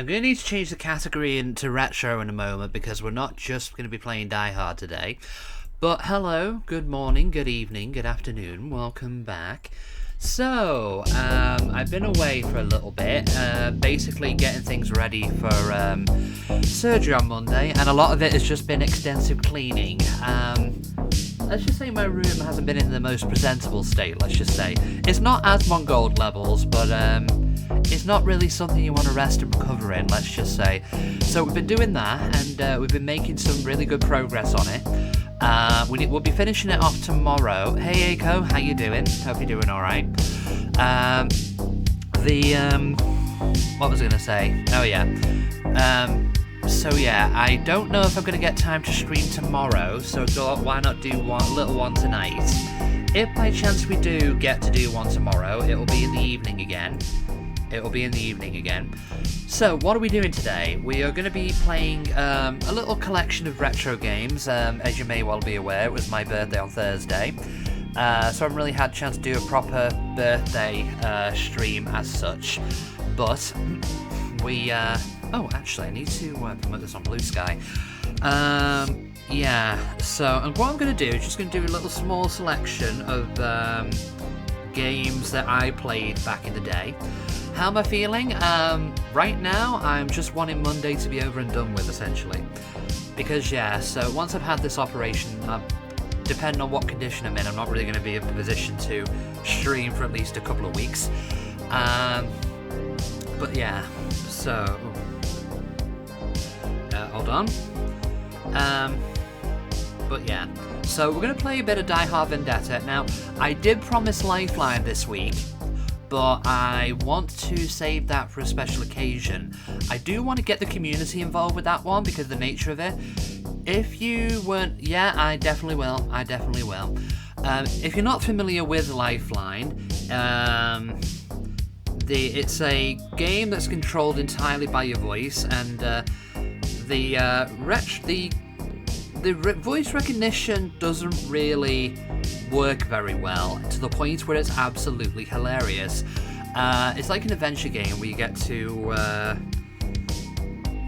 going to need to change the category into retro in a moment because we're not just going to be playing Die Hard today. But hello, good morning, good evening, good afternoon, welcome back. So, I've been away for a little bit, basically getting things ready for surgery on Monday, and a lot of it has just been extensive cleaning. Let's just say my room hasn't been in the most presentable state, let's just say. It's not Asmongold Gold levels, but it's not really something you want to rest and recover in, let's just say. So we've been doing that, and we've been making some really good progress on it. We'll be finishing it off tomorrow. Hey Aiko, how you doing? Hope you're doing alright. What was I going to say? Oh yeah. So yeah, I don't know if I'm going to get time to stream tomorrow, so I thought why not do a little one tonight. If by chance we do get to do one tomorrow, it'll be in the evening again. So, what are we doing today? We are going to be playing a little collection of retro games. As you may well be aware, it was my birthday on Thursday. So I haven't really had a chance to do a proper birthday stream as such. But we... oh, actually, I need to promote this on Blue Sky. Yeah, so and what I'm going to do is just going to do a little small selection of games that I played back in the day. How am I feeling? Right now, I'm just wanting Monday to be over and done with, essentially. Because, yeah, so once I've had this operation, depending on what condition I'm in, I'm not really going to be in a position to stream for at least a couple of weeks. But, yeah, so... hold on. But, yeah. So, we're going to play a bit of Die Hard Vendetta. Now, I did promise Lifeline this week, but I want to save that for a special occasion. I do want to get the community involved with that one because of the nature of it. If you weren't... Yeah, I definitely will. If you're not familiar with Lifeline, it's a game that's controlled entirely by your voice, and the voice recognition doesn't really work very well, to the point where it's absolutely hilarious. It's like an adventure game where you get to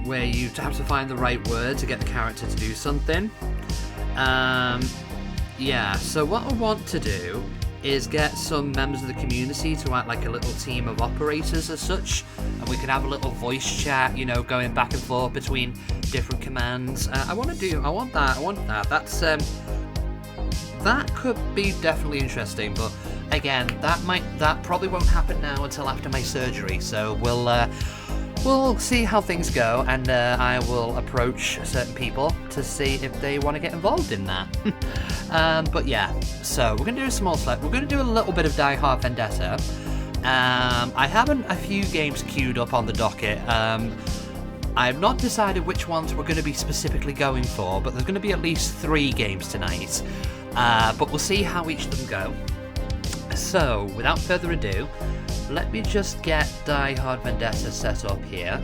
where you have to find the right word to get the character to do something. Yeah, so what I want to do is get some members of the community to act like a little team of operators as such, and we can have a little voice chat, you know, going back and forth between different commands. I want that. That could be definitely interesting, but again, that probably won't happen now until after my surgery. So we'll see how things go, and I will approach certain people to see if they want to get involved in that. But yeah, so we're gonna do a small select. We're gonna do a little bit of Die Hard Vendetta. I have a few games queued up on the docket. I've not decided which ones we're going to be specifically going for, but there's going to be at least 3 games tonight. But we'll see how each of them go. So, without further ado, let me just get Die Hard Vendetta set up here.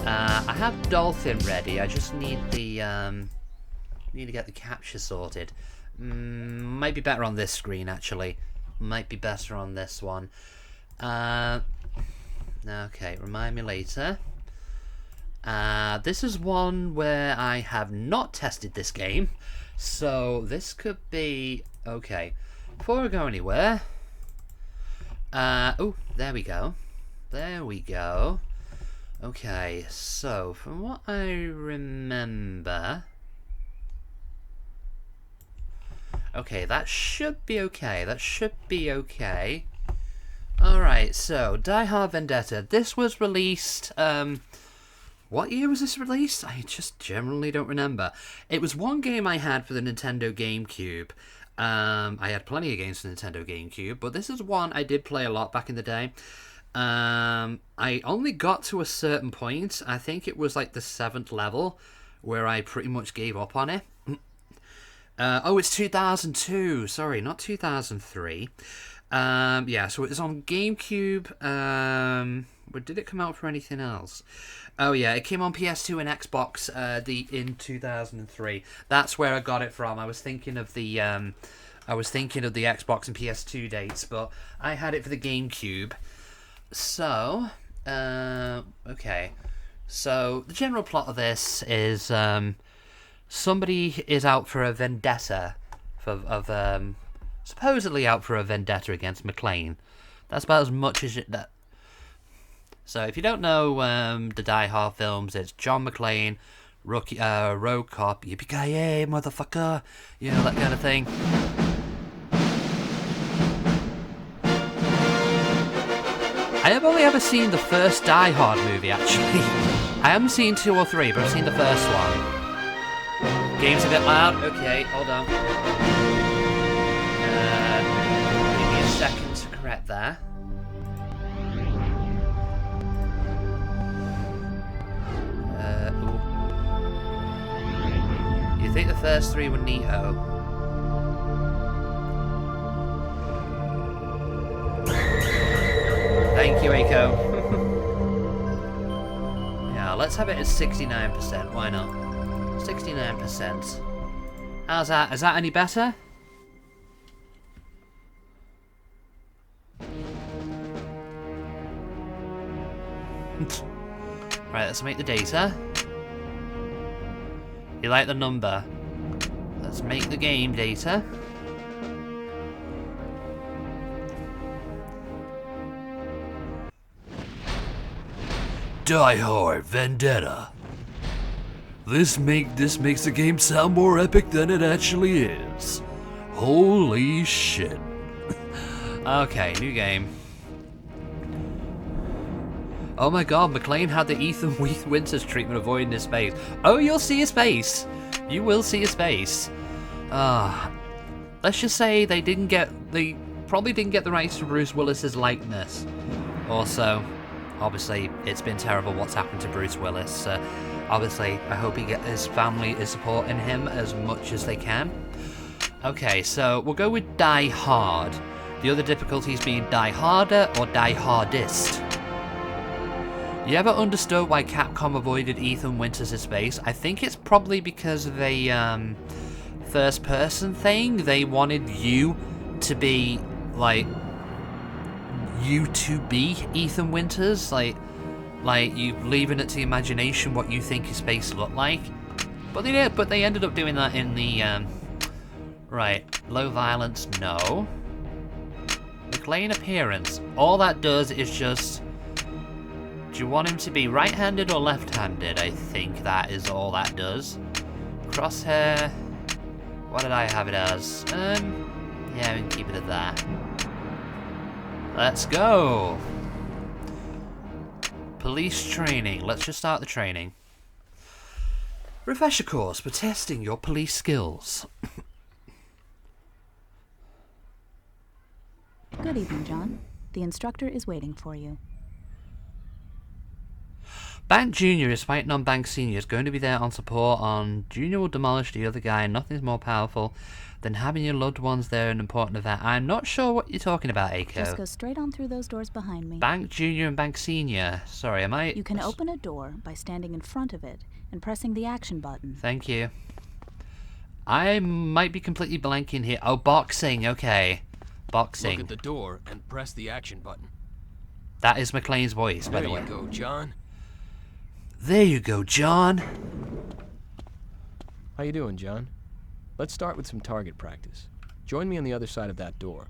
I have Dolphin ready. I just need to get the capture sorted. Might be better on this screen, actually. Might be better on this one. Okay, remind me later. This is one where I have not tested this game, so this could be... Okay, before I go anywhere... oh, there we go. Okay, so, from what I remember... Okay, that should be okay. Alright, so, Die Hard Vendetta. This was released... What year was this released? I just generally don't remember. It was one game I had for the Nintendo GameCube. I had plenty of games for the Nintendo GameCube, but this is one I did play a lot back in the day. I only got to a certain point. I think it was like the 7th level, where I pretty much gave up on it. Oh, it's 2002. Sorry, not 2003. Yeah, so it was on GameCube. But did it come out for anything else? Oh yeah, it came on PS2 and Xbox in 2003. That's where I got it from. I was thinking of the Xbox and PS2 dates, but I had it for the GameCube. So, okay. So the general plot of this is somebody is out for a vendetta supposedly out for a vendetta against McClane. That's about as much as that. So if you don't know the Die Hard films, it's John McClane, rookie, road cop, yippee-ki-yay, motherfucker, you know, that kind of thing. I have only ever seen the first Die Hard movie, actually. I haven't seen 2 or 3, but I've seen the first one. Game's a bit loud. Okay, hold on. Give me a second to correct that. You think the first 3 were neato? Thank you, Aiko. Yeah, let's have it at 69%. Why not? 69%. How's that? Is that any better? Right, let's make the data. You like the number? Let's make the game data. Die Hard Vendetta. This makes the game sound more epic than it actually is. Holy shit. Okay, new game. Oh my god, McClane had the Ethan Winters treatment avoiding his face. Oh, you'll see his face. You will see his face. Let's just say they probably didn't get the rights to Bruce Willis's likeness. Also, obviously, it's been terrible what's happened to Bruce Willis. Obviously, I hope his family is supporting him as much as they can. Okay, so we'll go with Die Hard. The other difficulties being Die Harder or Die Hardest. You ever understood why Capcom avoided Ethan Winters' face? I think it's probably because of a first-person thing. They wanted you to be, like, Ethan Winters, like you leaving it to the imagination what you think his face looked like. But they ended up doing that in the right, low violence, no. McClane appearance. All that does is just, do you want him to be right-handed or left-handed? I think that is all that does. Crosshair. What did I have it as? Yeah, we can keep it at that. Let's go! Police training. Let's just start the training. Refresher course for testing your police skills. Good evening, John. The instructor is waiting for you. Bank Jr. is fighting on Bank Sr. is going to be there on support on Jr. will demolish the other guy. Nothing's more powerful than having your loved ones there in an important event. I'm not sure what you're talking about, Aiko. Just go straight on through those doors behind me. Bank Jr. and Bank Sr. Sorry, am I... You can open a door by standing in front of it and pressing the action button. Thank you. I might be completely blanking here. Oh, boxing, okay. Boxing. Look at the door and press the action button. That is McClane's voice, by the way. There you go, John. There you go, John. How you doing, John? Let's start with some target practice. Join me on the other side of that door.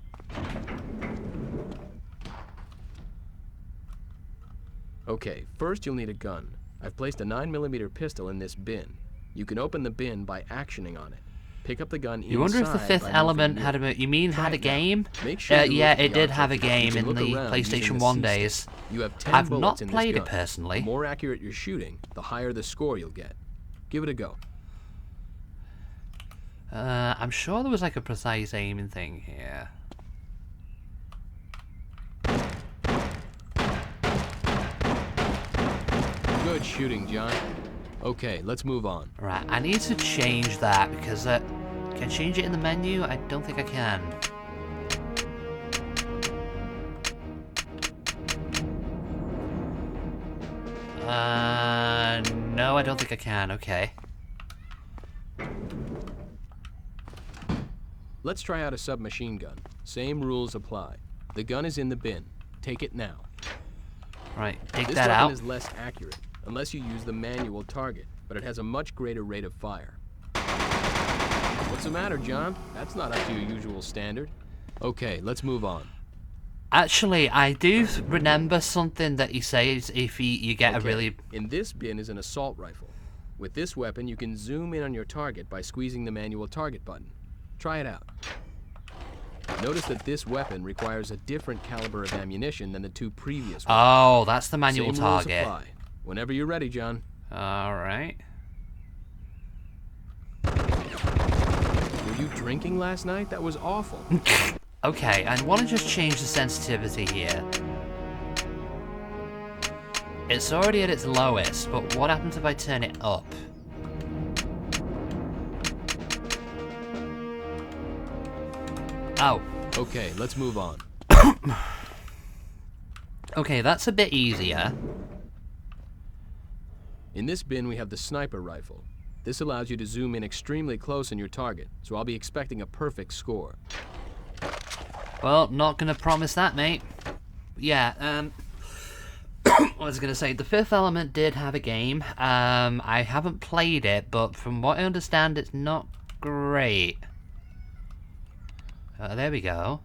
Okay, first you'll need a gun. I've placed a 9mm pistol in this bin. You can open the bin by actioning on it. Pick up the gun inside. You wonder if the Fifth Element had a... You mean had a game? Yeah, it did have a game in the PlayStation 1 days. You have 10 I've not bullets in this played it gun. personally. The more accurate you're shooting, the higher the score you'll get. Give it a go. I'm sure there was like a precise aiming thing here. Good shooting, John. Okay, let's move on. Right, I need to change that because can I change it in the menu? I don't think I can. No, I don't think I can. Okay. Let's try out a submachine gun. Same rules apply. The gun is in the bin. Take it now. Right, take This that weapon out. is less accurate. unless you use the manual target, but it has a much greater rate of fire. What's the matter, John? That's not up to your usual standard. Okay, let's move on. Actually, I do remember something that he says if you get a really... In this bin is an assault rifle. With this weapon, you can zoom in on your target by squeezing the manual target button. Try it out. Notice that this weapon requires a different caliber of ammunition than the two previous ones. Oh, that's the manual Same rules target. apply. Whenever you're ready, John. Alright. Were you drinking last night? That was awful. Okay, I want to just change the sensitivity here. It's already at its lowest, but what happens if I turn it up? Oh. Okay, let's move on. Okay, that's a bit easier. In this bin, we have the sniper rifle. This allows you to zoom in extremely close on your target, so I'll be expecting a perfect score. Well, not gonna promise that, mate. Yeah, I was gonna say, the Fifth Element did have a game. I haven't played it, but from what I understand, it's not great. There we go.